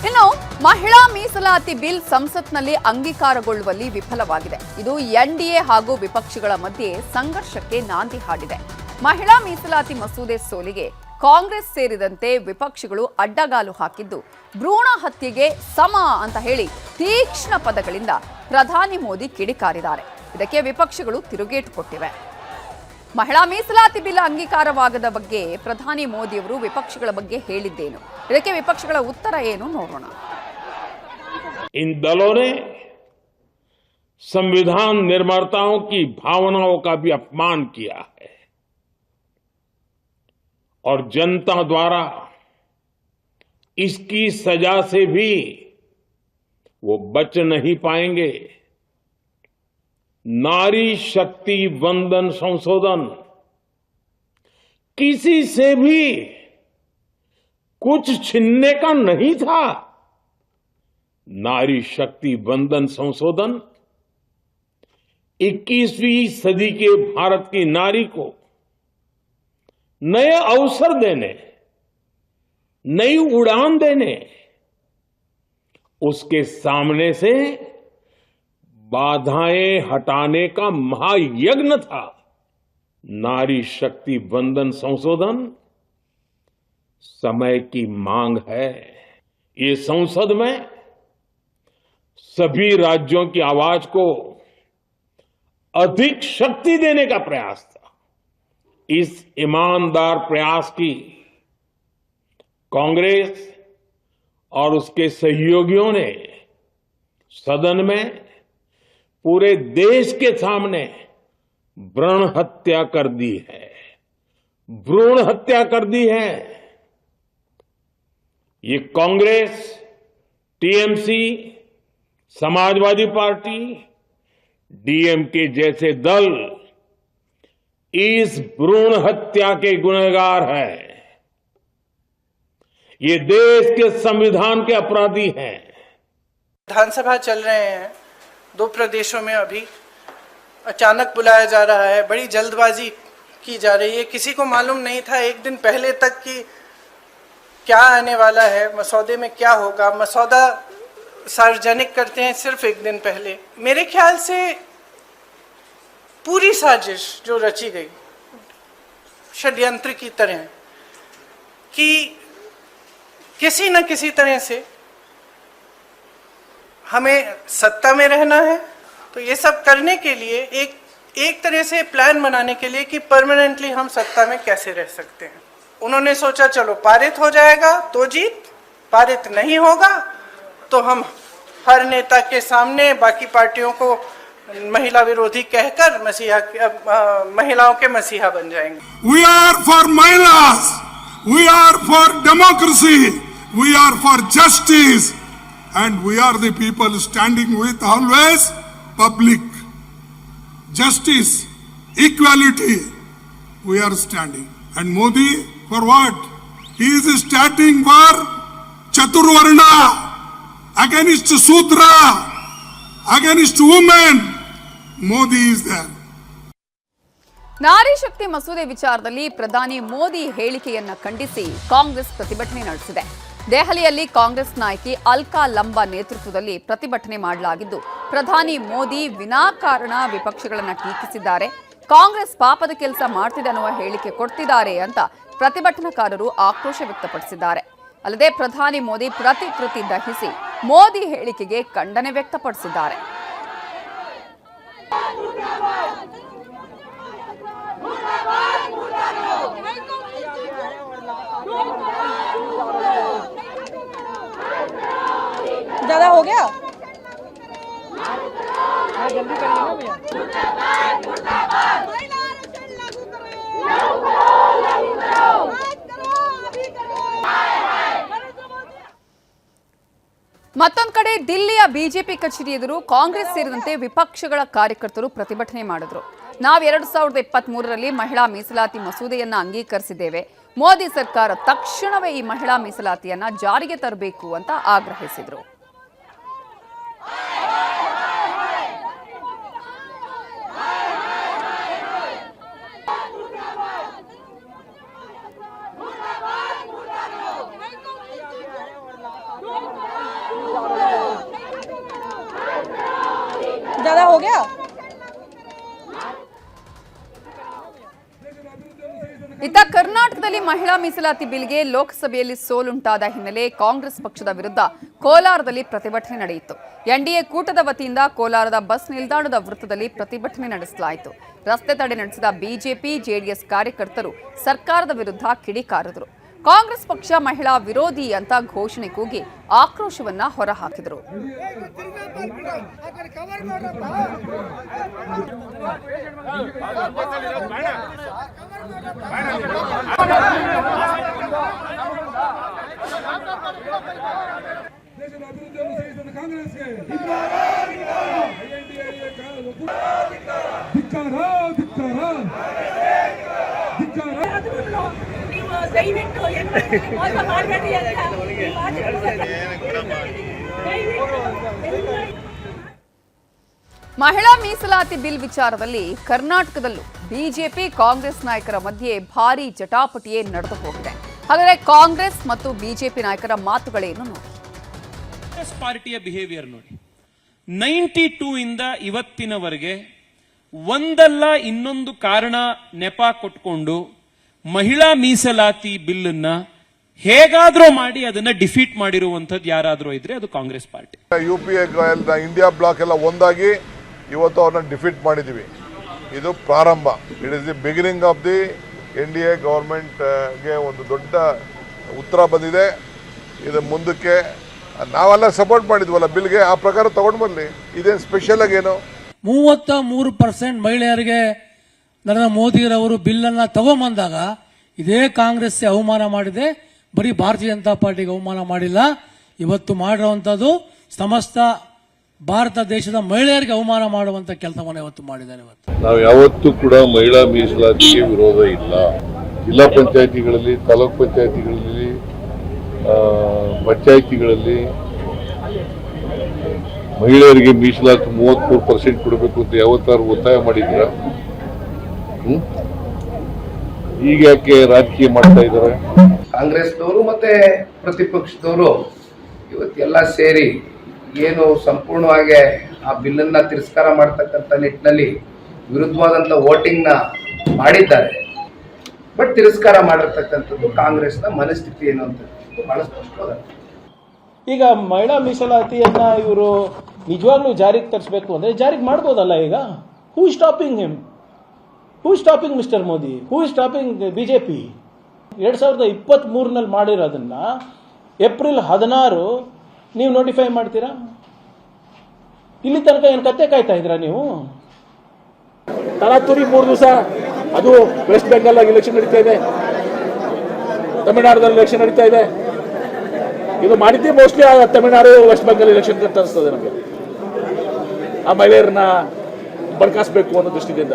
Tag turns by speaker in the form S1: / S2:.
S1: ಇನ್ನು ಮಹಿಳಾ ಮೀಸಲಾತಿ ಬಿಲ್ ಸಂಸತ್ನಲ್ಲಿ ಅಂಗೀಕಾರಗೊಳ್ಳುವಲ್ಲಿ ವಿಫಲವಾಗಿದೆ. ಇದು ಎನ್ಡಿಎ ಹಾಗೂ ವಿಪಕ್ಷಗಳ ಮಧ್ಯೆ ಸಂಘರ್ಷಕ್ಕೆ ನಾಂದಿ ಹಾಡಿದೆ. ಮಹಿಳಾ ಮೀಸಲಾತಿ ಮಸೂದೆ ಸೋಲಿಗೆ ಕಾಂಗ್ರೆಸ್ ಸೇರಿದಂತೆ ವಿಪಕ್ಷಗಳು ಅಡ್ಡಗಾಲು ಹಾಕಿದ್ದು, ಭ್ರೂಣ ಹತ್ಯೆಗೆ ಸಮ ಅಂತ ಹೇಳಿ ತೀಕ್ಷ್ಣ ಪದಗಳಿಂದ ಪ್ರಧಾನಿ ಮೋದಿ ಕಿಡಿಕಾರಿದ್ದಾರೆ. ಇದಕ್ಕೆ ವಿಪಕ್ಷಗಳು ತಿರುಗೇಟು ಕೊಟ್ಟಿವೆ. ಮಹಿಳಾ ಮೀಸಲಾತಿ ಬಿಲ್ ಅಂಗೀಕಾರವಾಗದ ಬಗ್ಗೆ ಪ್ರಧಾನಿ ಮೋದಿಯವರು ವಿಪಕ್ಷಗಳ ಬಗ್ಗೆ ಹೇಳಿದ್ದೇನು, ಇದಕ್ಕೆ ವಿಪಕ್ಷಗಳ ಉತ್ತರ ಏನು ನೋಡೋಣ.
S2: इन दलों ने संविधान निर्माताओं की भावनाओं का भी अपमान किया है और जनता द्वारा इसकी सजा से भी वो बच नहीं पाएंगे। नारी शक्ति वंदन संशोधन किसी से भी कुछ छीनने का नहीं था। नारी शक्ति वंदन संशोधन 21वीं सदी के भारत की नारी को नए अवसर देने, नई उड़ान देने, उसके सामने से बाधाएं हटाने का महायज्ञ था। नारी शक्ति वंदन संशोधन समय की मांग है। ये संसद में सभी राज्यों की आवाज को अधिक शक्ति देने का प्रयास था। इस ईमानदार प्रयास की कांग्रेस और उसके सहयोगियों ने सदन में पूरे देश के सामने भ्रूण हत्या कर दी है, भ्रूण हत्या कर दी है। ये Congress, TMC, Samajwadi party, DMK जैसे दल इस भ्रूण हत्या के गुनहगार हैं। ये देश के संविधान के अपराधी हैं।
S3: विधानसभा चल रहे हैं, 2 प्रदेशों में अभी अचानक बुलाया जा रहा है, बड़ी जल्दबाजी की जा रही है। किसी को मालूम नहीं था एक दिन पहले तक कि क्या आने वाला है, मसौदे में क्या होगा। मसौदा सार्वजनिक करते हैं सिर्फ एक दिन पहले। मेरे ख्याल से पूरी साजिश जो रची गई षड्यंत्र की तरह कि किसी न किसी तरह से हमें सत्ता में रहना है, तो ये सब करने के लिए एक तरह से प्लान बनाने के लिए कि परमानेंटली हम सत्ता में कैसे रह सकते हैं। उन्होंने सोचा चलो पारित हो जाएगा तो जीत, पारित नहीं होगा तो हम हर नेता के सामने बाकी पार्टियों को महिला विरोधी कहकर महिलाओं के मसीहा बन जाएंगे।
S4: We are for महिलास, we are for democracy, we are for justice, and we are the people standing with always public. Justice, equality, we are standing. And Modi, for what? He is starting for Chaturvarna, against Sudra, against women. Modi is there.
S1: Nari Shakti ಮಸೂದೆ ವಿಚಾರದಲ್ಲಿ ಪ್ರಧಾನಿ ಮೋದಿ ಹೇಳಿಕೆಯನ್ನ ಖಂಡಿಸಿ ಕಾಂಗ್ರೆಸ್ ಪ್ರತಿಭಟನೆ ನಡೆಸಿದೆ. ದೆಹಲಿಯಲ್ಲಿ ಕಾಂಗ್ರೆಸ್ ನಾಯಕಿ ಅಲ್ಕಾ ಲಂಬಾ ನೇತೃತ್ವದಲ್ಲಿ ಪ್ರತಿಭಟನೆ ಮಾಡಲಾಗಿದ್ದು, ಪ್ರಧಾನಿ ಮೋದಿ ವಿನಾಕಾರಣ ವಿಪಕ್ಷಗಳನ್ನು ಟೀಕಿಸಿದ್ದಾರೆ, ಕಾಂಗ್ರೆಸ್ ಪಾಪದ ಕೆಲಸ ಮಾಡ್ತಿದೆ ಅನ್ನುವ ಹೇಳಿಕೆ ಕೊಡ್ತಿದ್ದಾರೆ ಅಂತ ಪ್ರತಿಭಟನಾಕಾರರು ಆಕ್ರೋಶ ವ್ಯಕ್ತಪಡಿಸಿದ್ದಾರೆ. ಅಲ್ಲದೆ ಪ್ರಧಾನಿ ಮೋದಿ ಪ್ರತಿಕೃತಿ ದಹಿಸಿ ಮೋದಿ ಹೇಳಿಕೆಗೆ ಖಂಡನೆ ವ್ಯಕ್ತಪಡಿಸಿದ್ದಾರೆ.
S5: ज्यादा हो गया,
S6: जल्दी करिए ना भैया।
S1: ಮತ್ತೊಂದು ಕಡೆ ದಿಲ್ಲಿಯ ಬಿಜೆಪಿ ಕಚೇರಿ ಎದುರು ಕಾಂಗ್ರೆಸ್ ಸೇರಿದಂತೆ ವಿಪಕ್ಷಗಳ ಕಾರ್ಯಕರ್ತರು ಪ್ರತಿಭಟನೆ ಮಾಡಿದ್ರು. ನಾವು 2023ರಲ್ಲಿ ಮಹಿಳಾ ಮೀಸಲಾತಿ ಮಸೂದೆಯನ್ನ ಅಂಗೀಕರಿಸಿದ್ದೇವೆ, ಮೋದಿ ಸರ್ಕಾರ ತಕ್ಷಣವೇ ಈ ಮಹಿಳಾ ಮೀಸಲಾತಿಯನ್ನ ಜಾರಿಗೆ ತರಬೇಕು ಅಂತ ಆಗ್ರಹಿಸಿದ್ರು.
S6: Go!
S5: ज्यादा हो गया।
S1: ಇತ್ತ ಕರ್ನಾಟಕದಲ್ಲಿ ಮಹಿಳಾ ಮೀಸಲಾತಿ ಬಿಲ್ಗೆ ಲೋಕಸಭೆಯಲ್ಲಿ ಸೋಲುಂಟಾದ ಹಿನ್ನೆಲೆ ಕಾಂಗ್ರೆಸ್ ಪಕ್ಷದ ವಿರುದ್ಧ ಕೋಲಾರದಲ್ಲಿ ಪ್ರತಿಭಟನೆ ನಡೆಯಿತು. ಎನ್ಡಿಎ ಕೂಟದ ವತಿಯಿಂದ ಕೋಲಾರದ ಬಸ್ ನಿಲ್ದಾಣದ ವೃತ್ತದಲ್ಲಿ ಪ್ರತಿಭಟನೆ ನಡೆಸಲಾಯಿತು. ರಸ್ತೆ ತಡೆ ನಡೆಸಿದ ಬಿಜೆಪಿ ಜೆಡಿಎಸ್ ಕಾರ್ಯಕರ್ತರು ಸರ್ಕಾರದ ವಿರುದ್ಧ ಕಿಡಿಕಾರಿದರು. ಕಾಂಗ್ರೆಸ್ ಪಕ್ಷ ಮಹಿಳಾ ವಿರೋಧಿ ಅಂತ ಘೋಷಣೆ ಕೂಗಿ ಆಕ್ರೋಶವನ್ನ ಹೊರಹಾಕಿದರು. ಮಹಿಳಾ ಮೀಸಲಾತಿ ಬಿಲ್ ವಿಚಾರದಲ್ಲಿ ಕರ್ನಾಟಕದಲ್ಲೂ ಬಿಜೆಪಿ ಕಾಂಗ್ರೆಸ್ ನಾಯಕರ ಮಧ್ಯೆ ಭಾರೀ ಜಟಾಪಟಿಯೇ ನಡೆದು ಹೋಗಿದೆ. ಹಾಗಾದರೆ ಕಾಂಗ್ರೆಸ್ ಮತ್ತು ಬಿಜೆಪಿ ನಾಯಕರ ಮಾತುಗಳೇನು ನೋಡಿ.
S7: ಕಾಂಗ್ರೆಸ್ ಪಾರ್ಟಿಯ ಬಿಹೇವಿಯರ್ ನೋಡಿ. 92 ಇಂದ ಇವತ್ತಿನವರೆಗೆ ಒಂದಲ್ಲ ಇನ್ನೊಂದು ಕಾರಣ ನೆಪ ಕೊಟ್ಕೊಂಡು ಮಹಿಳಾ ಮೀಸಲಾತಿ ಬಿಲ್ ಅನ್ನ ಹೇಗಾದ್ರೂ ಮಾಡಿ ಅದನ್ನ ಡಿಫೀಟ್ ಮಾಡಿರುವಂತದ್ದು ಯಾರಾದ್ರೂ ಇದ್ರೆ ಅದು Congress party.
S8: UPA India block ಎಲ್ಲ ಒಂದಾಗಿ ಇವತ್ತು ಅವ್ರನ್ನ ಡಿಫೀಟ್ ಮಾಡಿದೀವಿ. ಇದು ಪ್ರಾರಂಭ. It is the beginning of the NDA ಗವರ್ಮೆಂಟ್ಗೆ ಒಂದು ದೊಡ್ಡ ಉತ್ತರ ಬಂದಿದೆ. ಇದು ಮುಂದಕ್ಕೆ ನಾವೆಲ್ಲ ಸಪೋರ್ಟ್ ಮಾಡಿದ್ವಲ್ಲ ಬಿಲ್ಗೆ, ಆ ಪ್ರಕಾರ ತಗೊಂಡು ಬರಲಿ. ಇದೇನು ಸ್ಪೆಷಲ್ ಆಗೇನು?
S9: 33% ಮಹಿಳೆಯರಿಗೆ ನರೇಂದ್ರ ಮೋದಿರವರು ಬಿಲ್ ಅನ್ನ ತಗೊಂಬಂದಾಗ ಇದೇ ಕಾಂಗ್ರೆಸ್ ಅವಮಾನ ಮಾಡಿದೆ. ಬರೀ ಭಾರತೀಯ ಜನತಾ ಪಾರ್ಟಿಗೆ ಅವಮಾನ ಮಾಡಿಲ್ಲ. ಇವತ್ತು ಮಾಡಿರುವಂತದ್ದು ಸಮಸ್ತ ಭಾರತ ದೇಶದ ಮಹಿಳೆಯರಿಗೆ ಅವಮಾನ ಮಾಡುವಂತ ಕೆಲಸವನ್ನು ಇವತ್ತು ಮಾಡಿದ್ದಾರೆ.
S10: ನಾವು ಯಾವತ್ತೂ ಕೂಡ ಮಹಿಳಾ ಮೀಸಲಾತಿಗೆ ವಿರೋಧ ಇಲ್ಲ. ಜಿಲ್ಲಾ ಪಂಚಾಯಿತಿಗಳಲ್ಲಿ, ತಾಲೂಕ್ ಪಂಚಾಯಿತಿಗಳಲ್ಲಿ, ಪಂಚಾಯಿತಿಗಳಲ್ಲಿ ಮಹಿಳೆಯರಿಗೆ ಮೀಸಲಾತಿ 33% ಕೊಡಬೇಕು ಅಂತ ಯಾವತ್ತಾರು ಒತ್ತಾಯ ಮಾಡಿದ್ದೀರಾ? ಈಗ ಯಾಕೆ ರಾಜಕೀಯ ಮಾಡ್ತಾ ಇದ್ದಾರೆ?
S11: ಕಾಂಗ್ರೆಸ್ನವರು ಮತ್ತೆ ಪ್ರತಿಪಕ್ಷದವರು ಇವತ್ತೆಲ್ಲ ಸೇರಿ ಏನು ಸಂಪೂರ್ಣವಾಗಿ ಆ ಬಿಲ್ಲನ್ನ ತಿರಸ್ಕಾರ ಮಾಡ್ತಕ್ಕಂಥ ನಿಟ್ಟಿನಲ್ಲಿ ವಿರುದ್ಧವಾದಂಥ ವೋಟಿಂಗ್ನ ಮಾಡಿದ್ದಾರೆ. ಬಟ್ ತಿರಸ್ಕಾರ ಮಾಡಿರ್ತಕ್ಕಂಥದ್ದು ಕಾಂಗ್ರೆಸ್ನ ಮನಸ್ಥಿತಿ ಏನು ಅಂತ ಬಹಳ ಸ್ಪಷ್ಟವಾದ.
S6: ಈಗ ಮಹಿಳಾ ಮೀಸಲಾತಿಯನ್ನ ಇವರು ನಿಜವಾಗ್ಲೂ ಜಾರಿಗೆ ತರಿಸಬೇಕು ಅಂದ್ರೆ ಜಾರಿಗೆ ಮಾಡ್ಬೋದಲ್ಲ. ಈಗ who is stopping him? Who is stopping mister Modi? Who is stopping BJP? 2023 ಮಾಡಿರೋದನ್ನ ಏಪ್ರಿಲ್ 16 ನೀವು ನೋಟಿಫೈ ಮಾಡ್ತೀರಾ? ಇಲ್ಲಿ ತನಕ ಏನು ಕತ್ತೆ ಕಾಯ್ತಾ ಇದ್ದೀರಾ ನೀವು? ತರಾತುರಿ 3 ದಿವಸ ಅದು ವೆಸ್ಟ್ ಬೆಂಗಾಲ್ ಎಲೆಕ್ಷನ್ ನಡೀತಾ ಇದೆ, ತಮಿಳುನಾಡಲ್ಲಿ ಎಲೆಕ್ಷನ್ ನಡೀತಾ ಇದೆ. ಇದು ಮಾಡಿದ್ದೇ ಮೋಸ್ಟ್ಲಿ ತಮಿಳುನಾಡು ವೆಸ್ಟ್ ಬೆಂಗಾಲ್ ಎಲೆಕ್ಷನ್ ಅಂತ ಅನಿಸ್ತದೆ ನಮಗೆ. ಆ ಮಹಿಳೆಯರನ್ನ ಬಡ್ಕಾಯಿಸಬೇಕು ಅನ್ನೋ ದೃಷ್ಟಿಯಿಂದ